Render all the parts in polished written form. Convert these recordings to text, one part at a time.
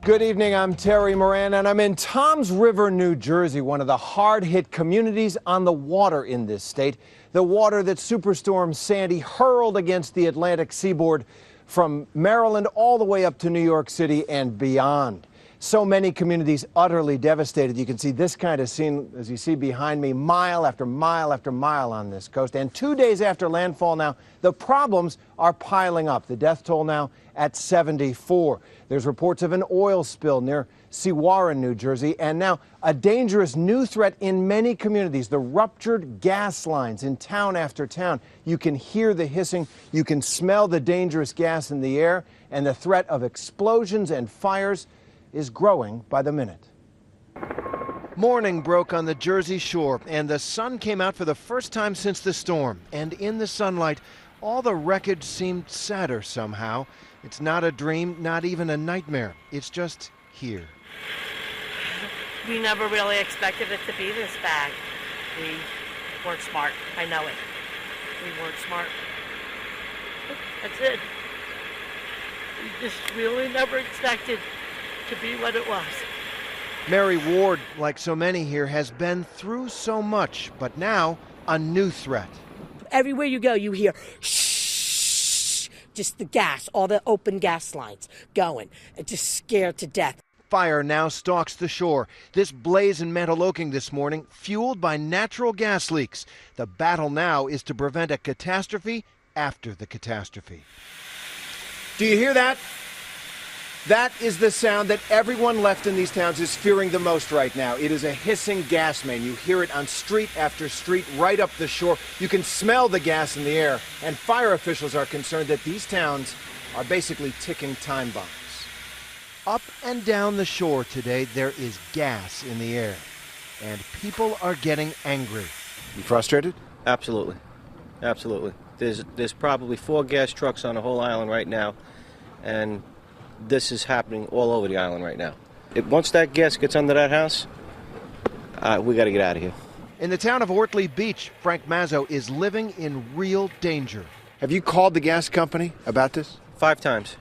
Good evening, I'm Terry Moran, and I'm in Toms River, New Jersey, one of the hard-hit communities on the water in this state. The water that Superstorm Sandy hurled against the Atlantic seaboard from Maryland all the way up to New York City and beyond. So many communities utterly devastated. You can see this kind of scene, as you see behind me, mile after mile after mile on this coast. And 2 days after landfall now, the problems are piling up. The death toll now at 74. There's reports of an oil spill near Seawarren, New Jersey, and now a dangerous new threat in many communities, the ruptured gas lines in town after town. You can hear the hissing, you can smell the dangerous gas in the air, and the threat of explosions and fires is growing by the minute. Morning broke on the Jersey shore, and the sun came out for the first time since the storm. And in the sunlight, all the wreckage seemed sadder somehow. It's not a dream, not even a nightmare. It's just here. We never really expected it to be this bad. We worked smart. I know it. We worked smart. That's it. We just really never expected to be what it was. Mary Ward, like so many here, has been through so much, but now a new threat. Everywhere you go, you hear shh, just the gas, all the open gas lines going, just scared to death. Fire now stalks the shore. This blaze in Mantoloking this morning, fueled by natural gas leaks. The battle now is to prevent a catastrophe after the catastrophe. Do you hear that? That is the sound that everyone left in these towns is fearing the most right now. It is a hissing gas main. You hear it on street after street right up the shore. You can smell the gas in the air, and fire officials are concerned that these towns are basically ticking time bombs. Up and down the shore today, there is gas in the air, and people are getting angry. You frustrated? Absolutely. Absolutely. There's probably 4 gas trucks on the whole island right now, and this is happening all over the island right now. Once that gas gets under that house, we got to get out of here. In the town of Ortley Beach, Frank Mazzo is living in real danger. Have you called the gas company about this? 5 times.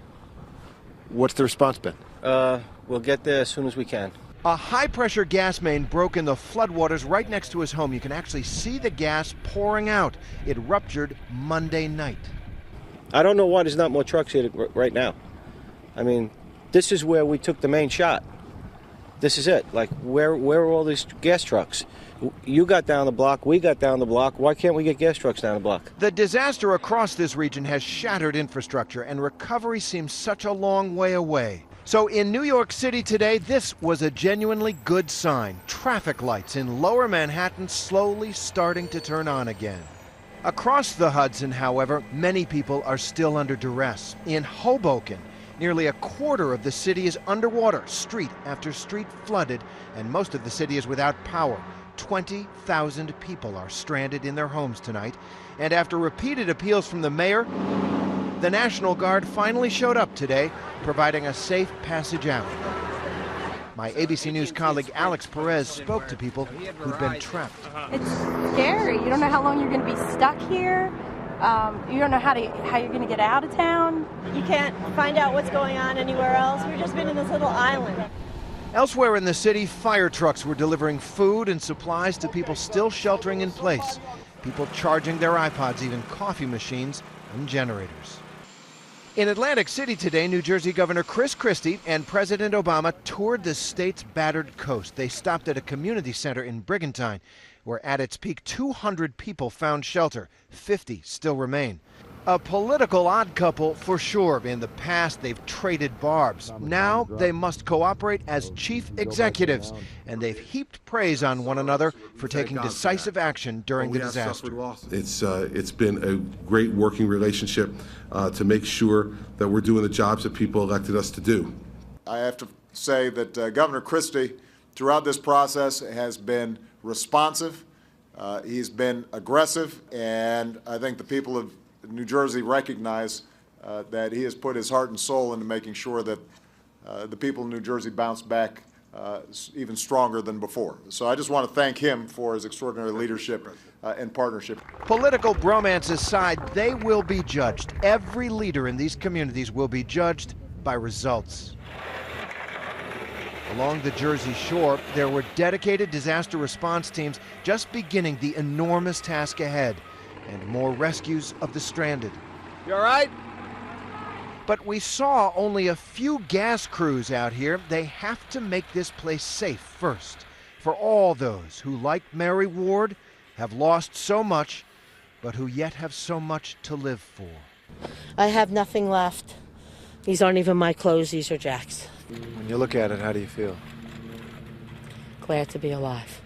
What's the response been? We'll get there as soon as we can. A high-pressure gas main broke in the floodwaters right next to his home. You can actually see the gas pouring out. It ruptured Monday night. I don't know why there's not more trucks here right now. I mean, this is where we took the main shot. This is it. Like, where are all these gas trucks? You got down the block, we got down the block. Why can't we get gas trucks down the block? The disaster across this region has shattered infrastructure, and recovery seems such a long way away. So in New York City today, this was a genuinely good sign. Traffic lights in lower Manhattan slowly starting to turn on again. Across the Hudson, however, many people are still under duress. In Hoboken, nearly a quarter of the city is underwater, street after street flooded, and most of the city is without power. 20,000 people are stranded in their homes tonight, and after repeated appeals from the mayor, the National Guard finally showed up today, providing a safe passage out. My ABC News colleague Alex Perez spoke to people who'd been trapped. It's scary. You don't know how long you're going to be stuck here. You don't know how you're going to get out of town. You can't find out what's going on anywhere else. We've just been in this little island. Elsewhere in the city, fire trucks were delivering food and supplies to people still sheltering in place. People charging their iPods, even coffee machines and generators. In Atlantic City today, New Jersey Governor Chris Christie and President Obama toured the state's battered coast. They stopped at a community center in Brigantine, where at its peak 200 people found shelter. 50 still remain. A political odd couple for sure. In the past, they've traded barbs. Now they must cooperate as chief executives, and they've heaped praise on one another for taking decisive action during the disaster. It's been a great working relationship to make sure that we're doing the jobs that people elected us to do. I have to say that Governor Christie, throughout this process, has been responsive. He's been aggressive, and I think the people of New Jersey recognize that he has put his heart and soul into making sure that the people of New Jersey bounce back even stronger than before. So I just want to thank him for his extraordinary leadership and partnership. Political bromance aside, they will be judged. Every leader in these communities will be judged by results. Along the Jersey shore, there were dedicated disaster response teams just beginning the enormous task ahead, and more rescues of the stranded. You all right? But we saw only a few gas crews out here. They have to make this place safe first, for all those who, like Mary Ward, have lost so much, but who yet have so much to live for. I have nothing left. These aren't even my clothes, these are Jack's. When you look at it, how do you feel? Glad to be alive.